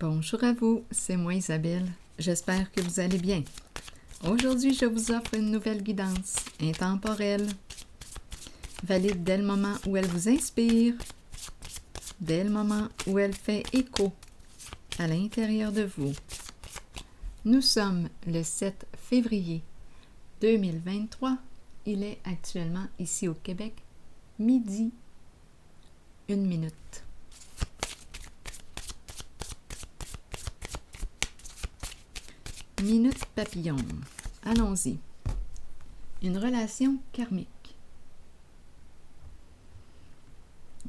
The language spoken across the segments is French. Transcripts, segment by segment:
Bonjour à vous, c'est moi Isabelle. J'espère que vous allez bien. Aujourd'hui, je vous offre une nouvelle guidance intemporelle, valide dès le moment où elle vous inspire, dès le moment où elle fait écho à l'intérieur de vous. Nous sommes le 7 février 2023. Il est actuellement ici au Québec, midi, 1 minute. Minute papillon. Allons-y. Une relation karmique.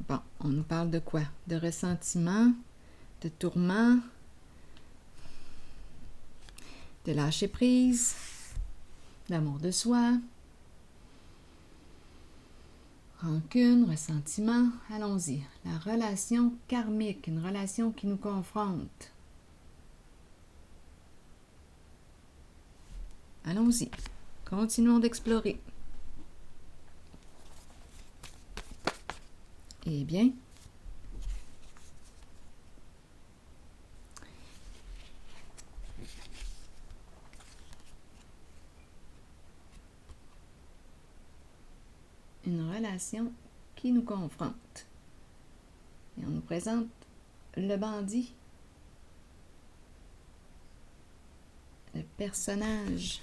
Bon, on nous parle de quoi? De ressentiment, de tourment, de lâcher prise, d'amour de soi, rancune, ressentiment. Allons-y. La relation karmique, une relation qui nous confronte. Allons-y. Continuons d'explorer. Eh bien, une relation qui nous confronte. Et on nous présente le bandit, le personnage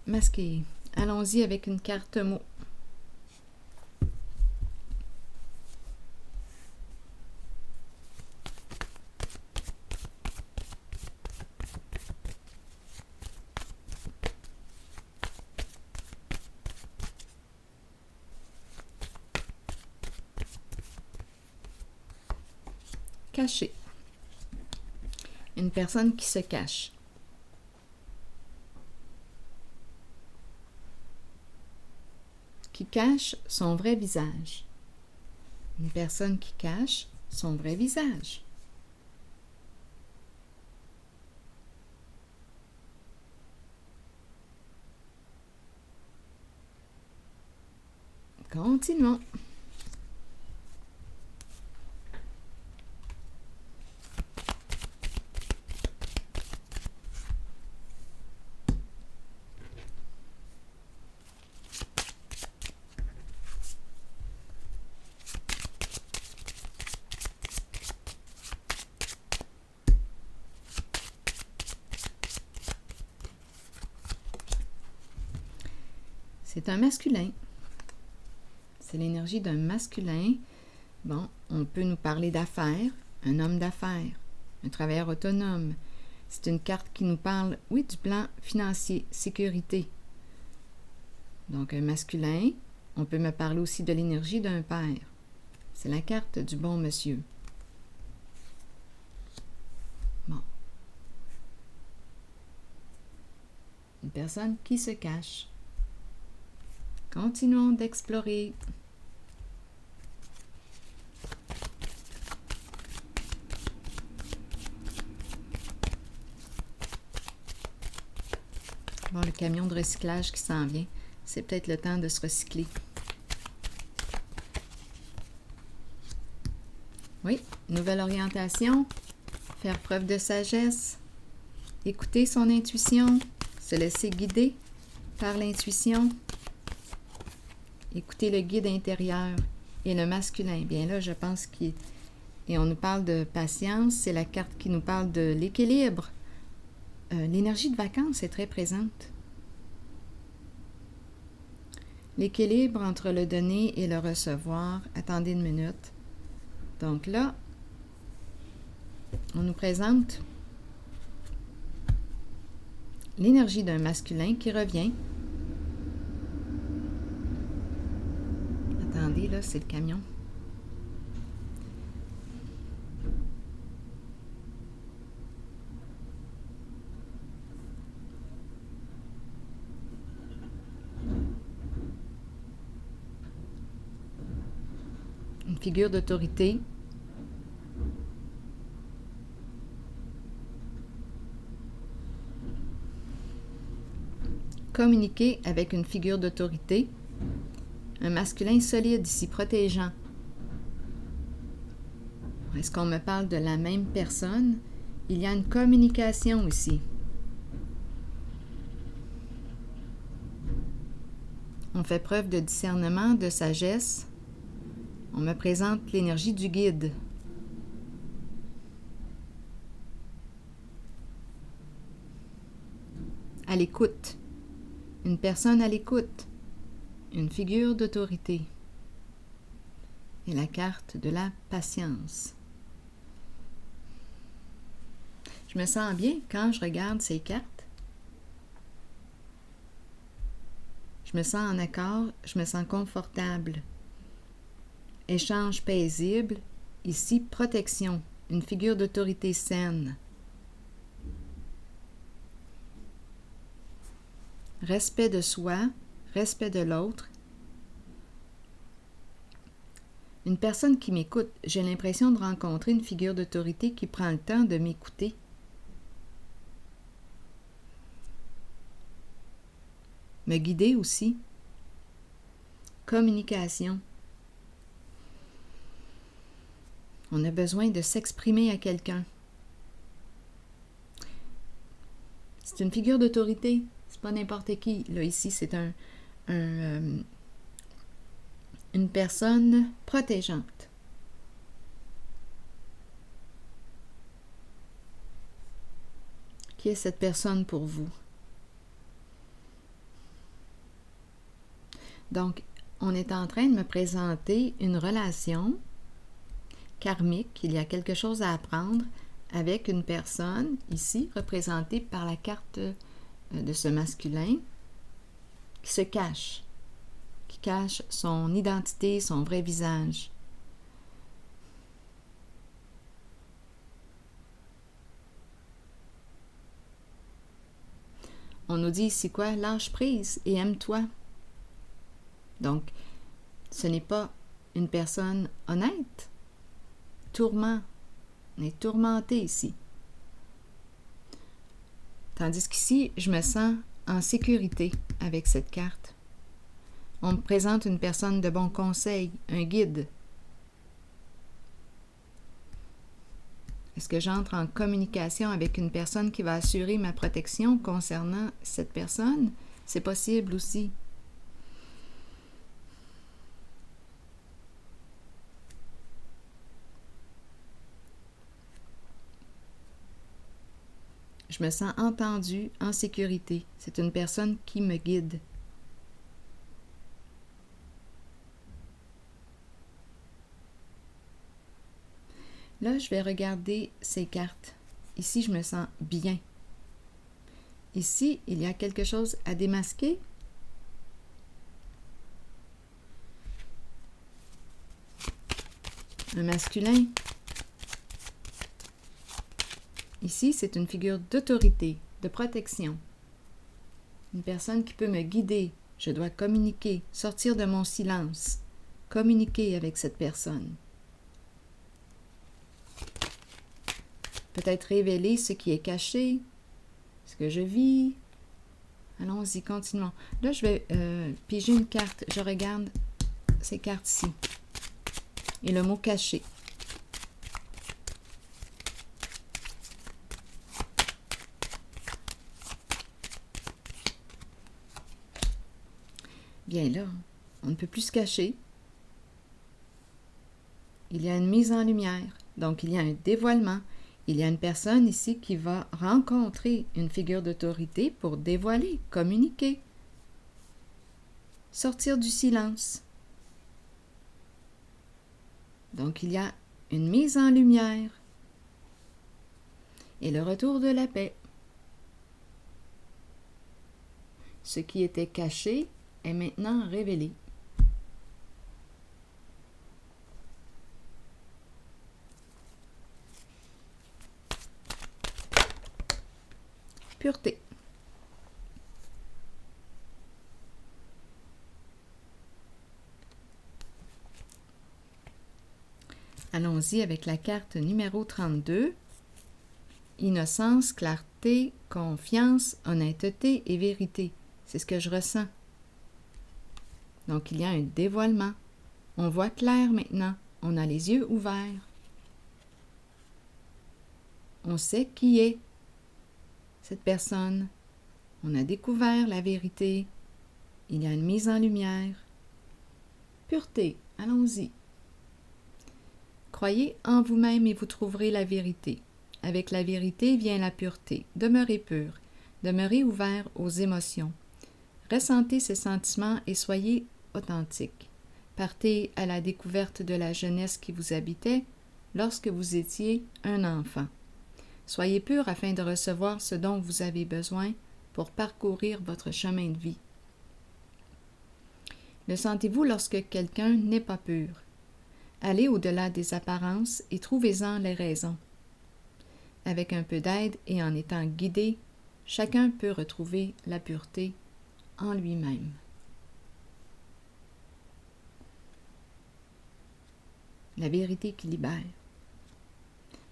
masqué. Allons-y avec une carte mot. Caché. Une personne qui se cache. Qui cache son vrai visage. Une personne qui cache son vrai visage. Continuons. C'est un masculin. C'est l'énergie d'un masculin. Bon, on peut nous parler d'affaires, un homme d'affaires, un travailleur autonome. C'est une carte qui nous parle, oui, du plan financier, sécurité. Donc, un masculin. On peut me parler aussi de l'énergie d'un père. C'est la carte du bon monsieur. Bon. Une personne qui se cache. Continuons d'explorer. Bon, le camion de recyclage qui s'en vient. C'est peut-être le temps de se recycler. Oui, nouvelle orientation. Faire preuve de sagesse. Écouter son intuition. Se laisser guider par l'intuition. Écouter le guide intérieur et le masculin. Bien là, je pense qu'il... Et on nous parle de patience. C'est la carte qui nous parle de l'équilibre. L'énergie de vacances est très présente. L'équilibre entre le donner et le recevoir. Attendez une minute. Donc là, on nous présente l'énergie d'un masculin qui revient. Attendez, là, c'est le camion. Une figure d'autorité. Communiquer avec une figure d'autorité. Un masculin solide ici, protégeant. Est-ce qu'on me parle de la même personne Il y a une communication ici. On fait preuve de discernement, de sagesse. On me présente l'énergie du guide. À l'écoute. Une personne à l'écoute. Une figure d'autorité. Et la carte de la patience. Je me sens bien quand je regarde ces cartes. Je me sens en accord, je me sens confortable. Échange paisible, ici protection, une figure d'autorité saine. Respect de soi, respect de l'autre. Une personne qui m'écoute, j'ai l'impression de rencontrer une figure d'autorité qui prend le temps de m'écouter. Me guider aussi. Communication. On a besoin de s'exprimer à quelqu'un. C'est une figure d'autorité. C'est pas n'importe qui. Là, ici, c'est une personne protégeante. Qui est cette personne pour vous? Donc, on est en train de me présenter une relation karmique. Il y a quelque chose à apprendre avec une personne, ici, représentée par la carte de ce masculin, qui se cache, qui cache son identité, son vrai visage. On nous dit ici quoi? Lâche prise et aime-toi. Donc, ce n'est pas une personne honnête. Tourment. On est tourmenté ici. Tandis qu'ici, je me sens en sécurité avec cette carte. On me présente une personne de bon conseil, un guide. Est-ce que j'entre en communication avec une personne qui va assurer ma protection concernant cette personne? C'est possible aussi. Je me sens entendue, en sécurité. C'est une personne qui me guide. Là, je vais regarder ces cartes. Ici, je me sens bien. Ici, il y a quelque chose à démasquer. Un masculin. Ici, c'est une figure d'autorité, de protection. Une personne qui peut me guider. Je dois communiquer, sortir de mon silence, communiquer avec cette personne. Peut-être révéler ce qui est caché, ce que je vis. Allons-y, continuons. Là, je vais piger une carte. Je regarde ces cartes-ci. Et le mot caché. Bien là, on ne peut plus se cacher. Il y a une mise en lumière, donc il y a un dévoilement. Il y a une personne ici qui va rencontrer une figure d'autorité pour dévoiler, communiquer, sortir du silence. Donc il y a une mise en lumière et le retour de la paix. Ce qui était caché est maintenant révélé. Pureté. Allons-y avec la carte numéro 32. Innocence, clarté, confiance, honnêteté et vérité. C'est ce que je ressens. Donc, il y a un dévoilement. On voit clair maintenant. On a les yeux ouverts. On sait qui est cette personne. On a découvert la vérité. Il y a une mise en lumière. Pureté, allons-y. Croyez en vous-même et vous trouverez la vérité. Avec la vérité vient la pureté. Demeurez pur. Demeurez ouvert aux émotions. Ressentez ces sentiments et soyez authentique. Partez à la découverte de la jeunesse qui vous habitait lorsque vous étiez un enfant. Soyez pur afin de recevoir ce dont vous avez besoin pour parcourir votre chemin de vie. Le sentez-vous lorsque quelqu'un n'est pas pur? Allez au-delà des apparences et trouvez-en les raisons. Avec un peu d'aide et en étant guidé, chacun peut retrouver la pureté en lui-même. La vérité qui libère.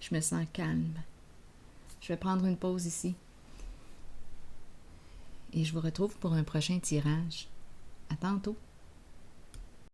Je me sens calme. Je vais prendre une pause ici. Et je vous retrouve pour un prochain tirage. À tantôt.